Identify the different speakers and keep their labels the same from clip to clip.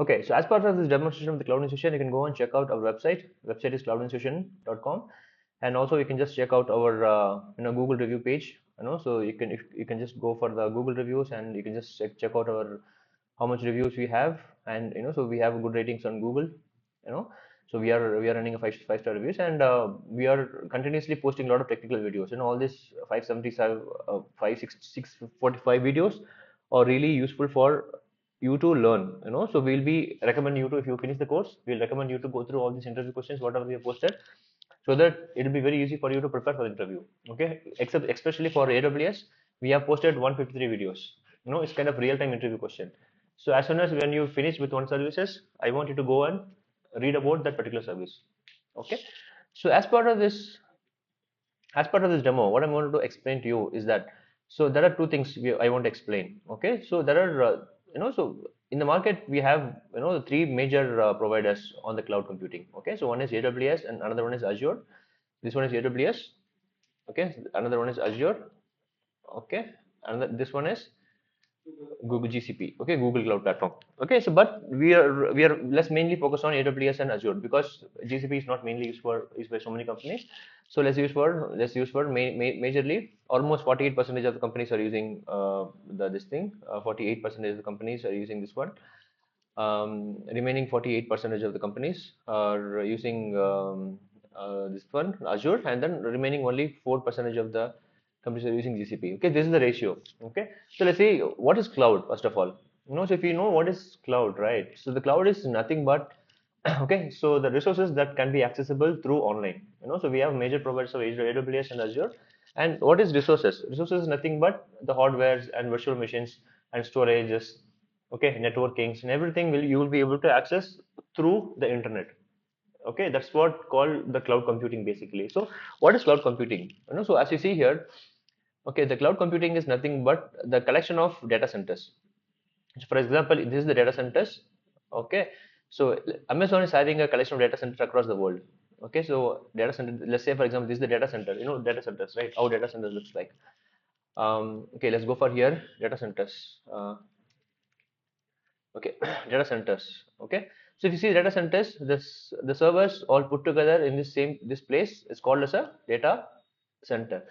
Speaker 1: Okay, so as part of this demonstration of the cloud institution, you can go and check out our website. Website is cloudinstitution.com, and also you can just check out our Google review page. So you can just go for the Google reviews, and you can just check out our how much reviews we have, and so we have good ratings on Google. You know, so we are running a five star reviews, and we are continuously posting a lot of technical videos. All these 575, 645 videos are really useful for you to learn. So we'll be recommending you to, if you finish the course, we'll recommend you to go through all these interview questions whatever we have posted, so that it will be very easy for you to prepare for the interview. Okay, except especially for AWS, we have posted 153 videos. It's kind of real-time interview question. So as soon as when you finish with one services, I want you to go and read about that particular service. Okay, so as part of this demo, what I'm going to explain to you is that, so there are two things I want to explain. Okay, so there are so in the market we have the three major providers on the cloud computing. Okay, so one is AWS and another one is Azure. This one is AWS. Okay, another one is Azure. Okay, and this one is Google GCP. Okay, Google Cloud Platform. Okay, so but we are let's mainly focus on AWS and Azure, because GCP is not mainly used by so many companies. So let's use for majorly almost 48% of the companies are using this thing. 48% of the companies are using this one. Remaining 48% of the companies are using this one, Azure, and then remaining only 4% of the companies are using GCP. Okay, this is the ratio. Okay, so let's see what is cloud first of all. So if you know what is cloud, right? So the cloud is nothing but okay, so the resources that can be accessible through online. So we have major providers of AWS and Azure. And what is resources? Resources is nothing but the hardwares and virtual machines and storages, okay, networkings and everything you will be able to access through the internet. Okay, that's what called the cloud computing basically. So what is cloud computing? So as you see here, okay, the cloud computing is nothing but the collection of data centers. So for example, this is the data centers. Okay, so Amazon is having a collection of data centers across the world. Okay, so data center, let's say for example, this is the data center. Data centers, right? How data centers looks like. Okay, let's go for here, data centers. Okay, data centers. Okay, so if you see data centers, the servers all put together in this place is called as a data center.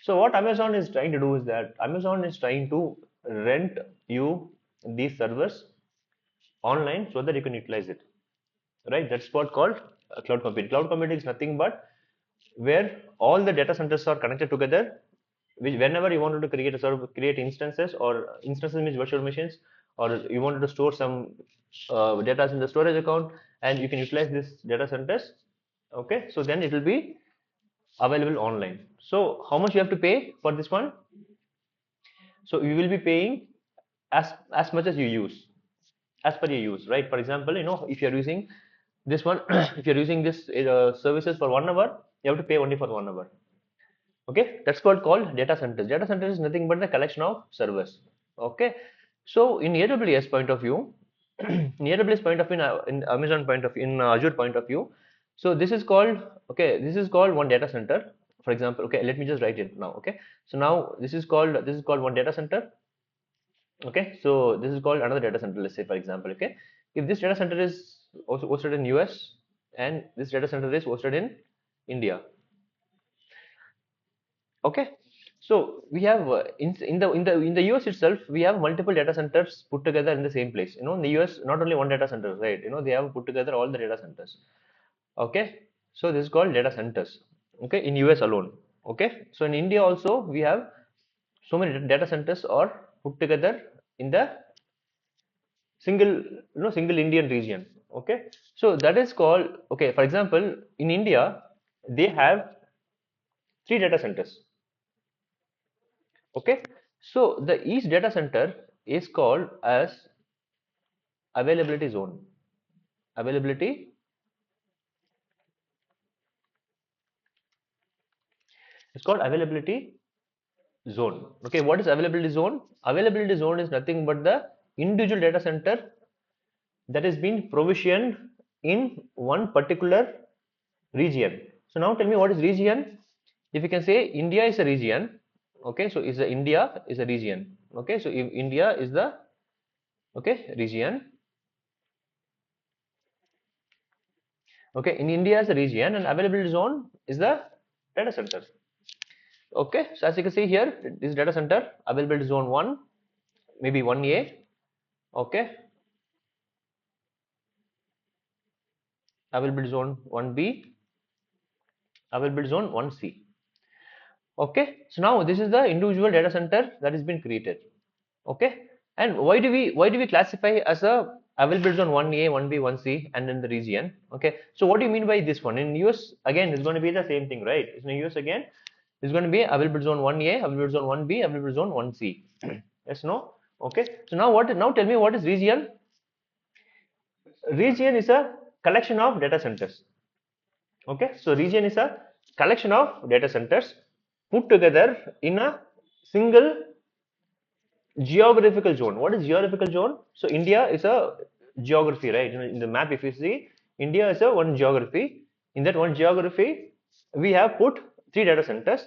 Speaker 1: So what Amazon is trying to do is that Amazon is trying to rent you these servers online so that you can utilize it, right? That's what called cloud computing. Cloud computing is nothing but where all the data centers are connected together, which whenever you wanted to create a server, create instances, or instances means virtual machines, or you wanted to store some data in the storage account, and you can utilize this data centers. Okay, so then it will be available online. So how much you have to pay for this one? So you will be paying as much as you use, as per your use, right? For example, if you're using this one, if you're using this services for 1 hour, you have to pay only for 1 hour. Okay, that's what called data centers. Data center is nothing but the collection of servers. Okay, so in AWS point of view, in AWS point of view, in Amazon point of view, in Azure point of view, so this is called, okay, this is called one data center. For example, okay, let me just write it now. Okay, so now this is called one data center. Okay, so this is called another data center. Let's say for example, okay, if this data center is also hosted in US and this data center is hosted in India. Okay, so we have in the US itself, we have multiple data centers put together in the same place. In the US, not only one data center, right? They have put together all the data centers. Okay, so this is called data centers. Okay, in US alone. Okay, so in India also we have so many data centers are put together in the single Indian region. Okay, so that is called, okay, for example, in India they have three data centers. Okay, so the each data center is called as availability zone. Availability, it's called availability zone. Okay, what is availability zone? Availability zone is nothing but the individual data center that has been provisioned in one particular region. So now tell me, what is region? If you can say India is a region, okay, so is the India is a region. Okay, so if India is the, okay, region, Okay, in India is a region and availability zone is the data center. Okay, so as you can see here, this data center availability zone 1, maybe 1A. Okay, availability zone 1B, availability zone 1C. Okay, so now this is the individual data center that has been created. Okay, and why do we classify as a availability zone 1A, 1B, 1C, and then the region? Okay, so what do you mean by this one? In US again, it's going to be the same thing, right? In the US again, it's going to be availability zone 1A, availability zone 1B, availability zone 1C. Yes, no? Okay, so now what? Now tell me what is region? Region is a collection of data centers. Okay, so region is a collection of data centers put together in a single geographical zone. What is geographical zone? So India is a geography, right? In the map, if you see, India is a one geography. In that one geography, we have put three data centers.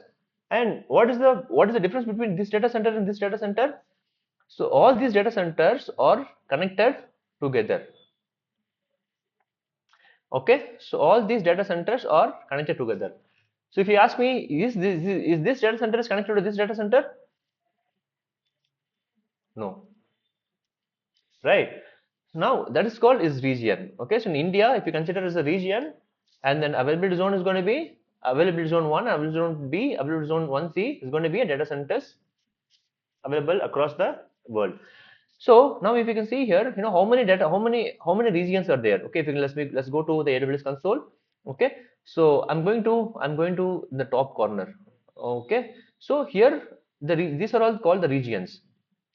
Speaker 1: And what is the difference between this data center and this data center? So all these data centers are connected together. Okay, so all these data centers are connected together. So if you ask me, is this data center is connected to this data center? No, right? Now that is called is region. Okay, so in India, if you consider as a region, and then availability zone is going to be availability zone 1, availability zone B, availability zone 1C is going to be a data centers available across the world. So now if you can see here, how many data, how many regions are there? Okay, if you can, let's go to the AWS console. Okay, so I'm going to the top corner. Okay, so here these are all called the regions.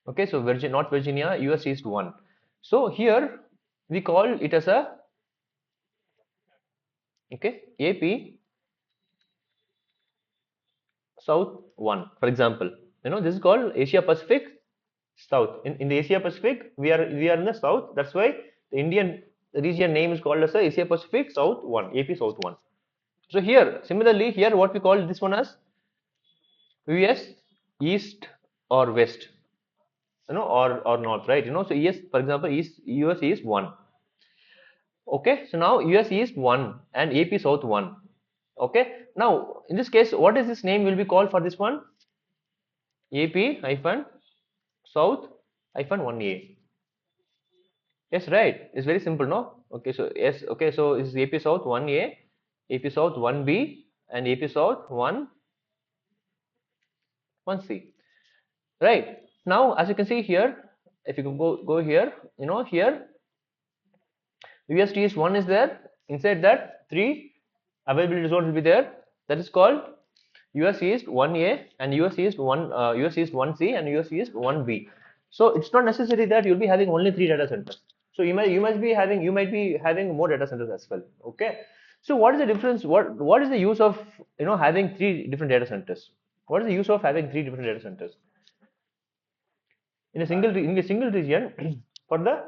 Speaker 1: Okay, so North Virginia, US East 1. So here we call it as a, okay, AP South 1, for example. This is called Asia Pacific South. In the Asia Pacific, we are in the south. That's why the Indian region name is called as a Asia Pacific South 1, AP South 1. So here, similarly, here what we call this one as US East or West, or North, right? So yes, for example, US East 1. Okay, so now US East 1 and AP South 1. Okay, now in this case, what is this name will be called for this one? AP hyphen South hyphen 1A. Yes, right. It's very simple, no? Okay, so yes, okay, so it's AP South 1A, AP South 1B, and AP South 1C. Right. Now, as you can see here, if you can go here, here UST is 1 is there. Inside that, 3 availability zones will be there. That is called US East 1A and US East 1C and US East 1B. So it's not necessary that you'll be having only 3 data centers. So you might be having more data centers as well. Okay. So what is the difference? What is the use of having 3 different data centers? What is the use of having 3 different data centers in a single region for the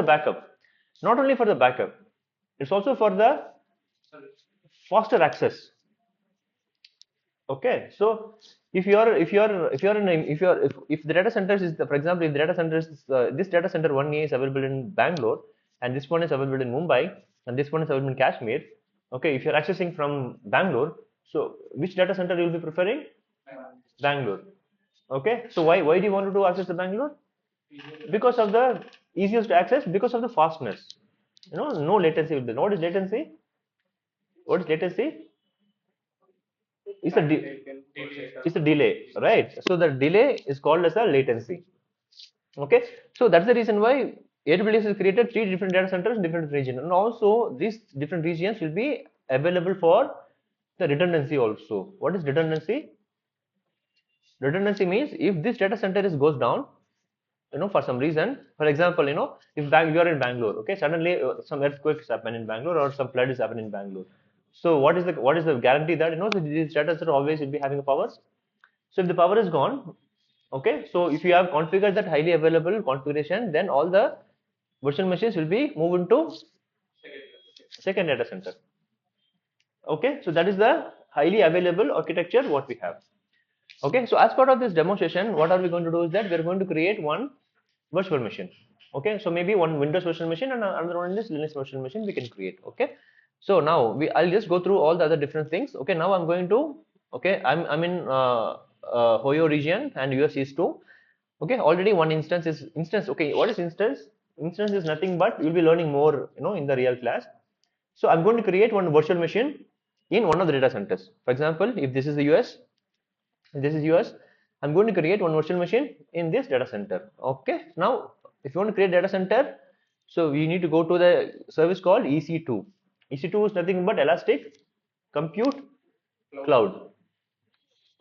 Speaker 1: backup? Not only for the backup, it's also for the faster access. Okay, so if the data centers is for example, if the data centers this data center 1A is available in Bangalore, and this one is available in Mumbai, and this one is available in Kashmir. Okay, if you're accessing from Bangalore, so which data center you'll be preferring? Bangalore. Okay, so why do you want to do access to Bangalore? Because of the easiest to access, because of the fastness. No latency will be. What is latency? What is latency? It's a it's a delay, right? So the delay is called as a latency. Okay, so that's the reason why AWS has created 3 different data centers in different regions, and also these different regions will be available for the redundancy also. What is redundancy? Redundancy means if this data center is goes down, for some reason, for example, if you are in Bangalore, okay, suddenly some earthquakes happen in Bangalore or some flood is happening in Bangalore. So what is the guarantee that these data center always will be having a power? So if the power is gone, okay, so if you have configured that highly available configuration, then all the virtual machines will be moved into second data center. Okay, so that is the highly available architecture what we have. Okay, so as part of this demonstration, what are we going to do is that we are going to create one virtual machine. Okay, so maybe one Windows virtual machine and another one is Linux virtual machine we can create. Okay, so now I'll just go through all the other different things. Okay, now I'm going to, okay, I'm in Hoyo region and US East 2. Okay, already one instance is instance. Okay, what is instance? Instance is nothing but you'll be learning more, in the real class. So I'm going to create one virtual machine in one of the data centers. For example, if this is the US, this is US, I'm going to create one virtual machine in this data center. Okay, now if you want to create data center, so you need to go to the service called EC2. EC2 is nothing but Elastic Compute Cloud.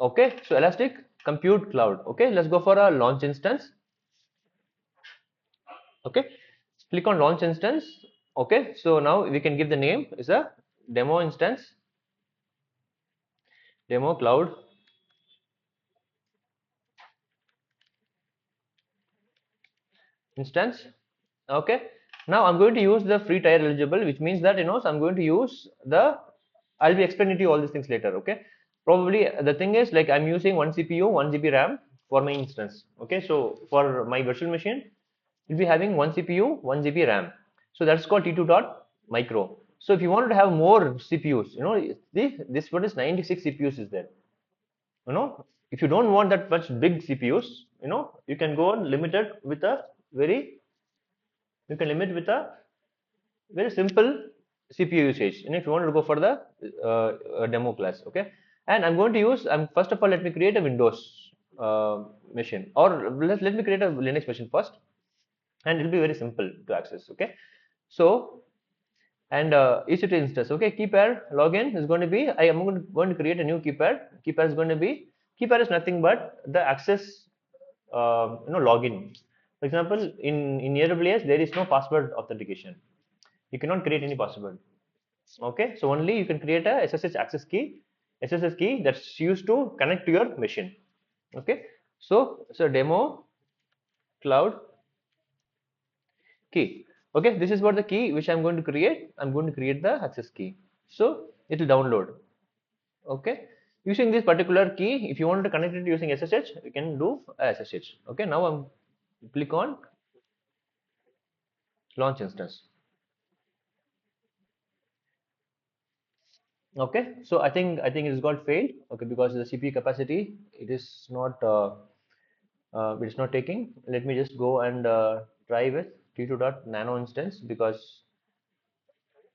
Speaker 1: Okay, so Elastic Compute Cloud. Okay, let's go for a launch instance. Okay, click on launch instance. Okay, so now we can give the name is a demo instance, demo cloud instance. Okay, now I'm going to use the free tier eligible, which means that, so I'm going to use the, I'll be explaining to you all these things later. Okay, probably the thing is, like, I'm using one CPU 1 GB RAM for my instance. Okay, so for my virtual machine you'll be having one CPU 1 GB RAM, so that's called T2 dot micro. So if you wanted to have more CPUs, this what is 96 CPUs is there. If you don't want that much big CPUs, you can go on limited with a very, you can limit with a very simple CPU usage. And if you want to go for the demo class, okay. And I'm going to use, first of all, let me create a Windows machine, or let me create a Linux machine first, and it'll be very simple to access. Okay, so, and EC2 instance. Okay, key pair login is going to be, I am going to create a new key pair. Key pair is going to be, key pair is nothing but the access, login. For example, in AWS there is no password authentication. You cannot create any password. Okay, so only you can create a SSH access key, SSH key that's used to connect to your machine. Okay, so demo cloud key. Okay, this is what the key which I'm going to create. I'm going to create the access key. So it will download. Okay, using this particular key, if you want to connect it using SSH, you can do SSH. Okay, now I'm click on launch instance. Okay, so I think it's got failed. Okay, because the CPU capacity, it is not taking. Let me just go and try with T2 dot nano instance, because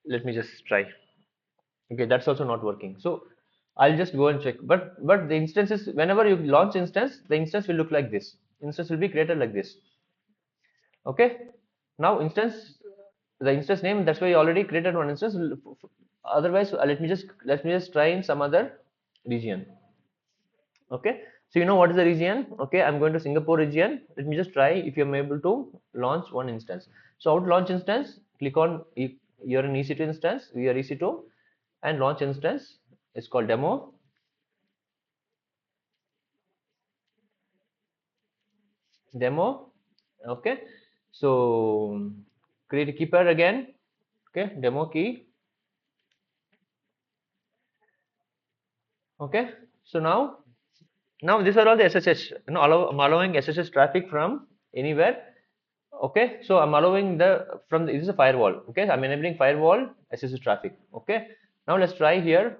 Speaker 1: let me just try. Okay, that's also not working. So I'll just go and check. But the instances, whenever you launch instance, the instance will look like this. Instance will be created like this. Okay. Now instance, the instance name, that's why you already created one instance. Otherwise, let me just try in some other region. Okay, so you know what is the region. Okay, I'm going to Singapore region. Let me just try if you're able to launch one instance. So how to launch instance? Click on, you're in EC2 instance, we are EC2, and launch instance is called demo. Okay, so create a key pair again. Okay, demo key. Okay, so now these are all the SSH, I'm allowing SSH traffic from anywhere. Okay, so I'm allowing this is a firewall. Okay, I'm enabling firewall SSH traffic. Okay, now let's try here.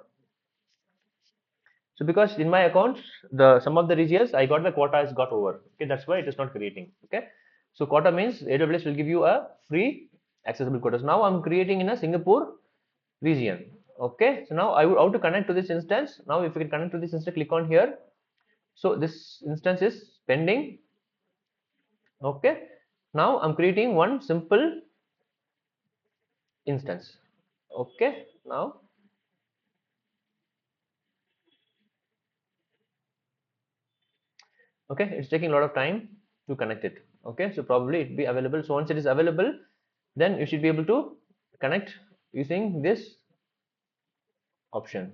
Speaker 1: So because in my account, the some of the regions I got, the quota has got over. Okay, that's why it is not creating. Okay, so quota means AWS will give you a free accessible quotas. Now I'm creating in a Singapore region. Okay, so now I would how to connect to this instance. Now if you can connect to this instance, click on here. So this instance is pending. Okay, now I'm creating one simple instance. Okay, now, okay, it's taking a lot of time to connect it. Okay, so probably it be available. So once it is available, then you should be able to connect using this option.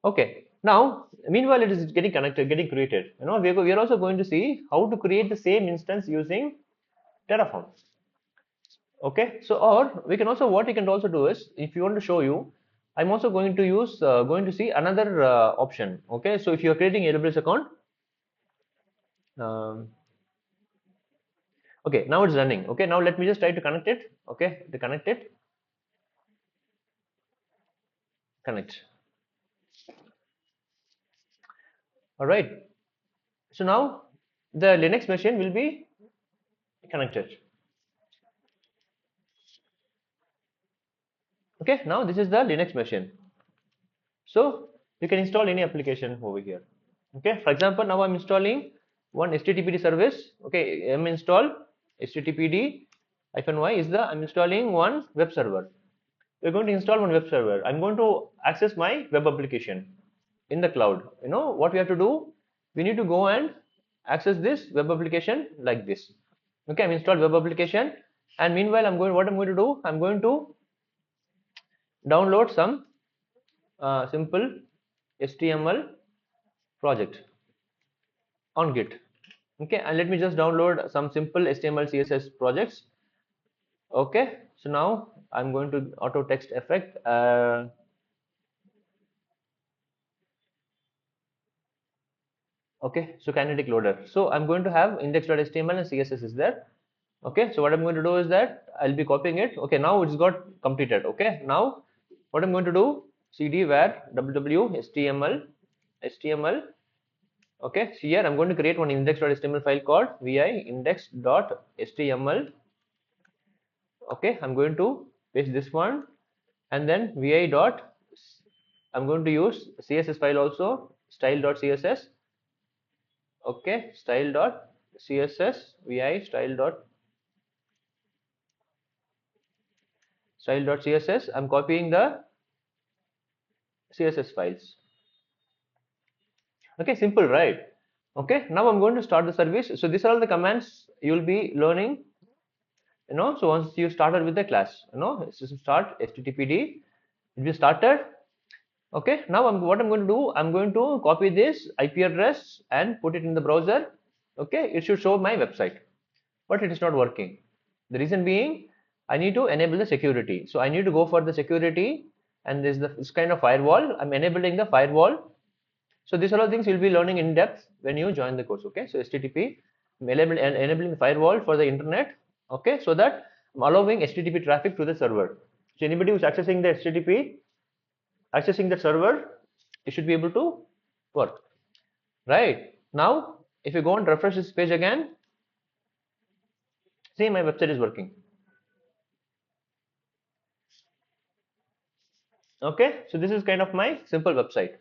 Speaker 1: Okay, now meanwhile it is getting connected, getting created. We are also going to see how to create the same instance using Terraform. Okay, so, or we can also, what we can also do is, if you want to show you, I'm also going to see another option. Okay, so if you are creating AWS account, um, Okay, now it's running. Okay, now let me just try to connect it. Okay, to connect it, connect. All right, so now the Linux machine will be connected. Okay, now this is the Linux machine. So you can install any application over here. Okay, for example, now I'm installing one HTTPD service. Okay, I'm install HTTPD -y is the I'm installing one web server. We're going to install one web server. I'm going to access my web application in the cloud. You know what we have to do? We need to go and access this web application like this. Okay, I'm installed web application, and meanwhile I'm going. What I'm going to do? I'm going to download some simple HTML project on Git. Okay, and let me just download some simple HTML CSS projects. Okay, so now I'm going to auto text effect. Okay, so kinetic loader. So I'm going to have index.html and CSS is there. Okay, so what I'm going to do is that I'll be copying it. Okay, now it's got completed. Okay, now what I'm going to do, cd where www html. Okay, so here I'm going to create one index.html file called vi index.html. Okay, I'm going to paste this one, and then vi dot, I'm going to use css file also, style.css. Okay, style.css, vi style.css. I'm copying the css files. Okay, simple, right? Okay, now I'm going to start the service. So these are all the commands you will be learning. So once you started with the class, system start httpd, it will started. Okay, now what I'm going to do, I'm going to copy this IP address and put it in the browser. Okay, it should show my website, but it is not working. The reason being, I need to enable the security. So I need to go for the security, and this kind of firewall. I'm enabling the firewall. So these are all things you'll be learning in depth when you join the course. Okay, so HTTP, enabling the firewall for the internet. Okay, so that I'm allowing HTTP traffic to the server. So anybody who's accessing the HTTP, accessing the server, you should be able to work. Right now, if you go and refresh this page again, see my website is working. Okay, so this is kind of my simple website.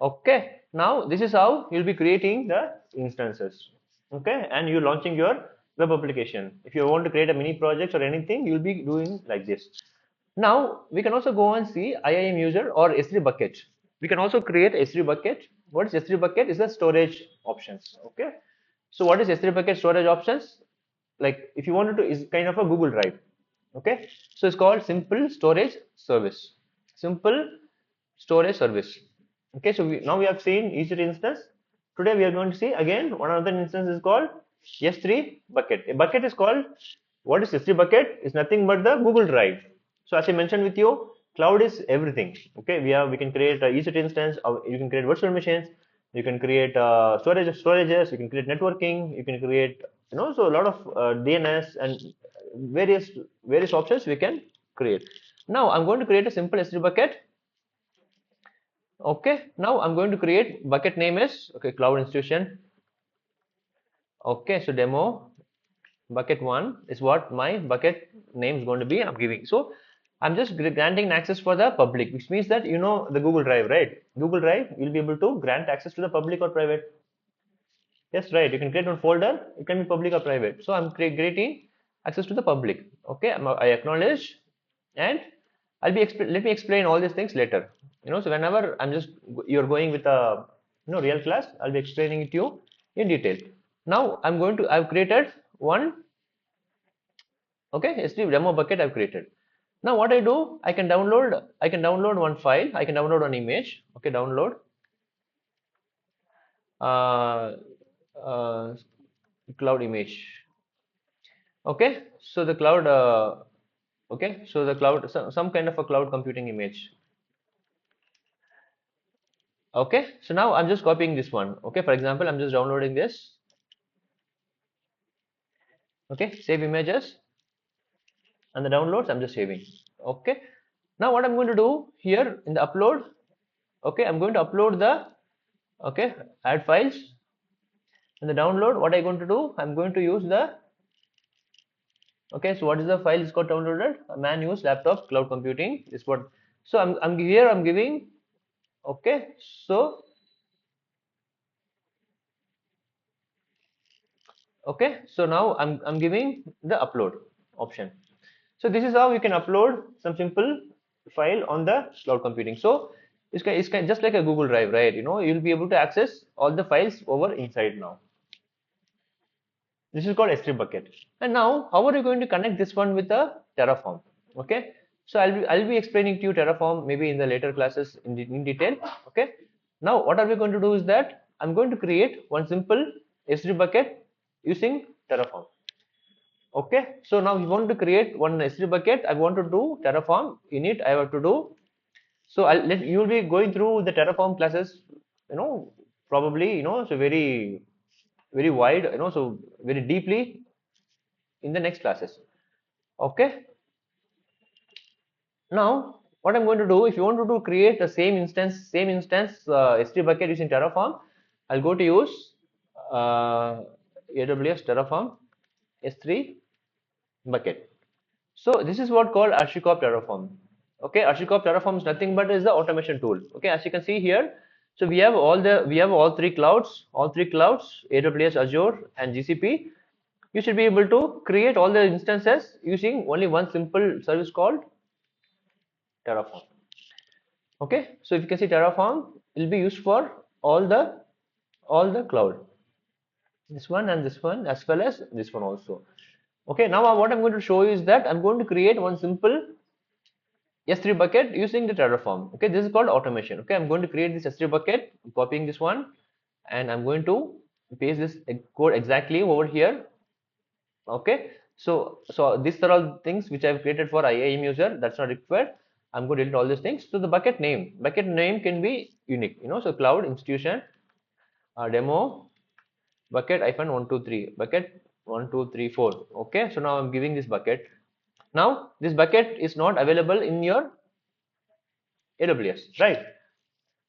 Speaker 1: Okay, now this is how you'll be creating the instances. Okay, and you're launching your web application. If you want to create a mini project or anything, you'll be doing like this. Now we can also go and see IIM user or S3 bucket. We can also create S3 bucket. What is S3 bucket? Is the storage options. Okay, so what is S3 bucket storage options? Like if you wanted to, is kind of a Google Drive. Okay, so it's called simple storage service. Simple storage service. Okay, so now we have seen each instance. Today we are going to see again one other instance is called S3 bucket. A bucket is called, what is S3 bucket? It's nothing but the Google Drive. So as I mentioned with you, cloud is everything. Okay, we can create a EC2 instance, or you can create virtual machines, you can create storages, you can create networking, you can create so a lot of DNS and various options we can create. Now I'm going to create a simple S3 bucket. Okay, now I'm going to create bucket name is cloud institution. Okay, so demo bucket one is what my bucket name is going to be. I'm giving. So I'm just granting access for the public, which means that the Google Drive, right? Google Drive, you'll be able to grant access to the public or private. Yes, right. You can create one folder. It can be public or private. So I'm creating access to the public. Okay, I acknowledge, and I'll be let me explain all these things later. So whenever you're going with a real class, I'll be explaining it to you in detail. Now I've created one. Okay, S3 demo bucket I've created. Now what I do, I can download one file, I can download one image. Okay, download uh, uh, cloud image. Okay, so the cloud okay, so the cloud, some kind of a cloud computing image. Okay, so now I'm just copying this one. Okay, for example, I'm just downloading this. Okay, save images, and the downloads I'm just saving. Okay, now what I'm going to do here in the upload, okay, I'm going to upload the, okay, add files. In the download, what I'm going to do, I'm going to use the, okay, so what is the file is got downloaded? A man use laptop cloud computing is what. So I'm here, I'm giving, okay, so, okay, so now I'm giving the upload option. So this is how you can upload some simple file on the cloud computing. So it's just like a Google Drive, right? You know, you'll be able to access all the files over inside now. This is called S3 bucket. And now, how are you going to connect this one with a Terraform? Okay, so I'll be explaining to you Terraform maybe in the later classes in detail. Okay, now what are we going to do is that I'm going to create one simple S3 bucket using Terraform. Okay, so now we want to create one S3 bucket. I want to do Terraform in it. I have to do. So you'll be going through the Terraform classes. You know, probably so very wide. So very deeply in the next classes. Okay, now what I'm going to do, if you want to do create the same instance S3 bucket using Terraform, I'll go to use AWS Terraform S3 bucket. So this is what called Archicop Terraform. Okay, Archicop Terraform is nothing but is the automation tool. Okay, as you can see here, so we have all three clouds, AWS, Azure, and GCP. You should be able to create all the instances using only one simple service called Terraform. Okay, so if you can see Terraform will be used for all the cloud, this one and this one as well as this one also. Okay, now what I'm going to show you is that I'm going to create one simple S3 bucket using the Terraform. Okay, this is called automation. Okay, I'm going to create this S3 bucket, copying this one, and I'm going to paste this code exactly over here. Okay, so these are all things which I've created for IAM user. That's not required. I'm going to delete all these things. So the bucket name can be unique. So cloud institution demo bucket hyphen 123 bucket 1234. Okay, so now I'm giving this bucket. Now this bucket is not available in your AWS, right?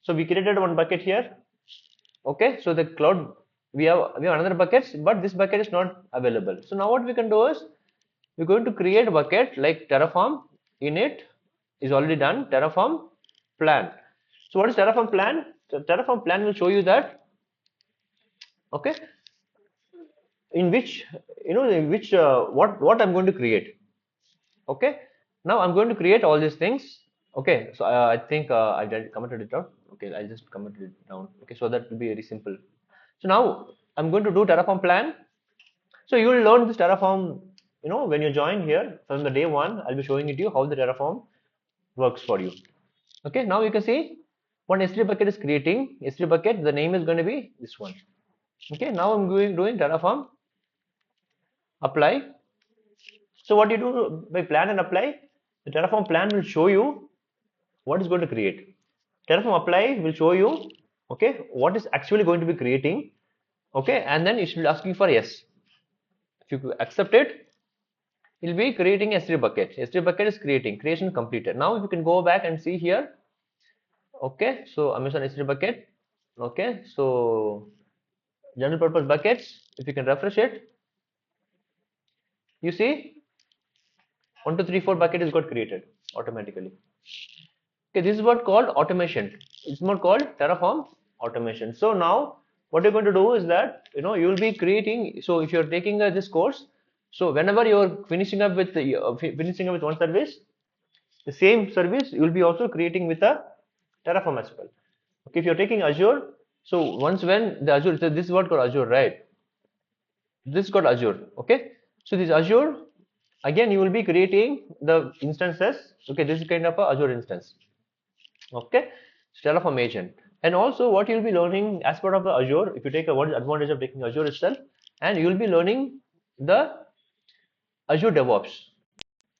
Speaker 1: So we created one bucket here. Okay, so the cloud, we have another buckets, but this bucket is not available. So now what we can do is we're going to create a bucket like Terraform init is already done. Terraform plan. So what is Terraform plan? So Terraform plan will show you that, okay, in which what I'm going to create. Okay, now I'm going to create all these things. Okay, so I think I did commented it out. Okay, I just commented it down. Okay, so that will be very simple. So now I'm going to do Terraform plan. So you will learn this Terraform, when you join here from the day one. I'll be showing it to you how the Terraform works for you. Okay, now you can see one S3 bucket is creating S3 bucket. The name is going to be this one. Okay, now I'm doing Terraform apply. So what you do by plan and apply, the Terraform plan will show you what is going to create. Terraform apply will show you, okay, what is actually going to be creating, okay, and then it should be asking for yes. If you accept it, it will be creating S3 bucket. S3 bucket is creation completed. Now if you can go back and see here, okay, so Amazon S3 bucket, okay, so general purpose buckets, if you can refresh it, you see 1 2 3 4 bucket is got created automatically. Okay, this is what called automation. It's more called Terraform automation. So now what you're going to do is that you'll be creating. So if you're taking this course, so whenever you're finishing up with one service, the same service you'll be also creating with a Terraform as well. Okay, if you're taking Azure, so once when the Azure, so this is what called Azure, right? This is called Azure. Okay, so this Azure, again you will be creating the instances. Okay, this is kind of a Azure instance. Okay, Terraform agent. And also what you'll be learning as part of the Azure, if you take what is advantage of taking Azure itself, and you'll be learning the Azure DevOps.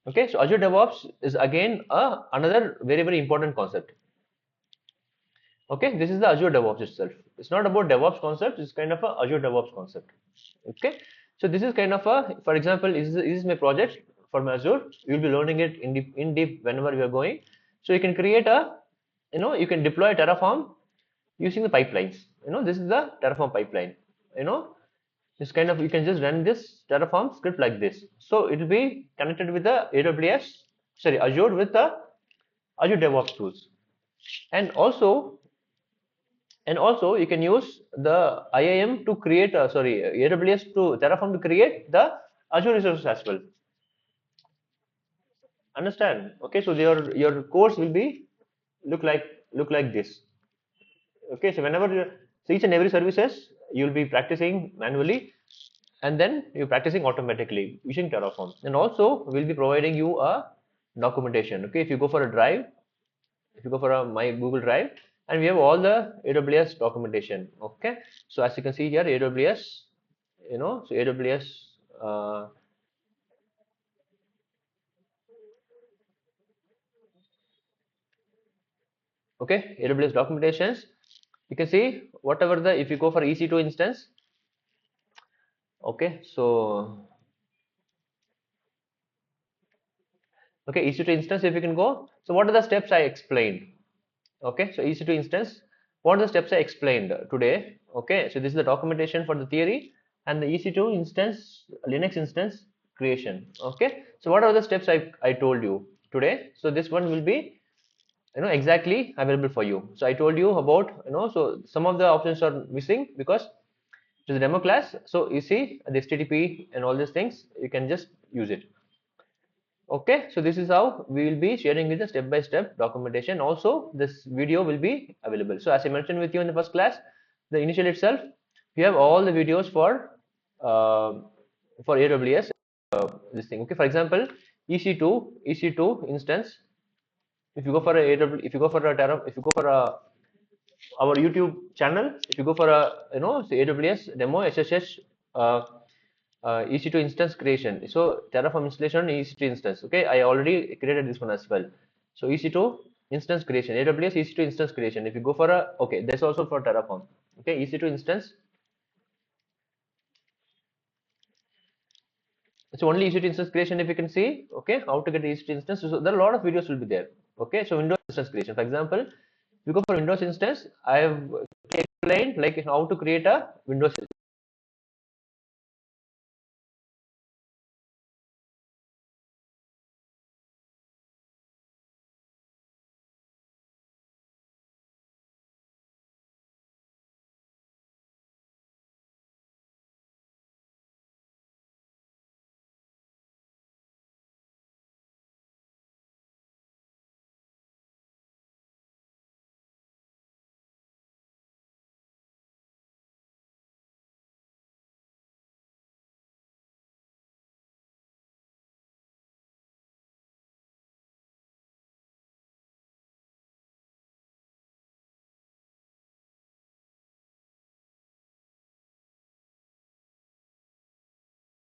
Speaker 1: Okay, so Azure DevOps is again another very important concept. Okay, this is the Azure DevOps itself. It's not about DevOps concept, it's kind of a Azure DevOps concept. Okay, So this is kind of a, for example, this is my project for my Azure. You'll be learning it in deep whenever you are going. So you can create a, you can deploy Terraform using the pipelines. This is the Terraform pipeline. You know, this kind of, you can just run this Terraform script like this. So it will be connected with the AWS, sorry, Azure with the Azure DevOps tools. And also, you can use the IAM to create, sorry, AWS to Terraform to create the Azure resources as well. Understand? Okay, so your course will be look like this. Okay, so whenever so each and every services you'll be practicing manually, and then you're practicing automatically using Terraform. And also we'll be providing you a documentation. Okay, if you go for a drive, if you go for a my Google Drive, and we have all the AWS documentation. Okay, so as you can see here, AWS, so AWS, uh, okay, AWS documentations. You can see whatever the, if you go for EC2 instance, okay, so okay, EC2 instance, if you can go. So what are the steps I explained? Okay, so EC2 instance, what are the steps I explained today? Okay, so this is the documentation for the theory and the EC2 instance, Linux instance creation. Okay, so what are the steps I told you today? So this one will be, exactly available for you. So I told you about, so some of the options are missing because it is a demo class. So you see the HTTP and all these things, you can just use it. Okay, so this is how we will be sharing with the step-by-step documentation. Also, this video will be available. So as I mentioned with you in the first class, the initial itself, you have all the videos uh, for AWS. This thing. Okay, for example, EC2 instance. If you go for a AWS, if you go for a Terra, if you go for a our YouTube channel, if you go for a, say AWS demo SSH EC2 instance creation. So Terraform installation EC2 instance. Okay, I already created this one as well. So EC2 instance creation, AWS EC2 instance creation. If you go for a, okay, that's also for Terraform. Okay, EC2 instance. So only EC2 instance creation, if you can see, okay, how to get the EC2 instance. So there are a lot of videos will be there. Okay, so Windows instance creation. For example, if you go for Windows instance, I have explained like how to create a Windows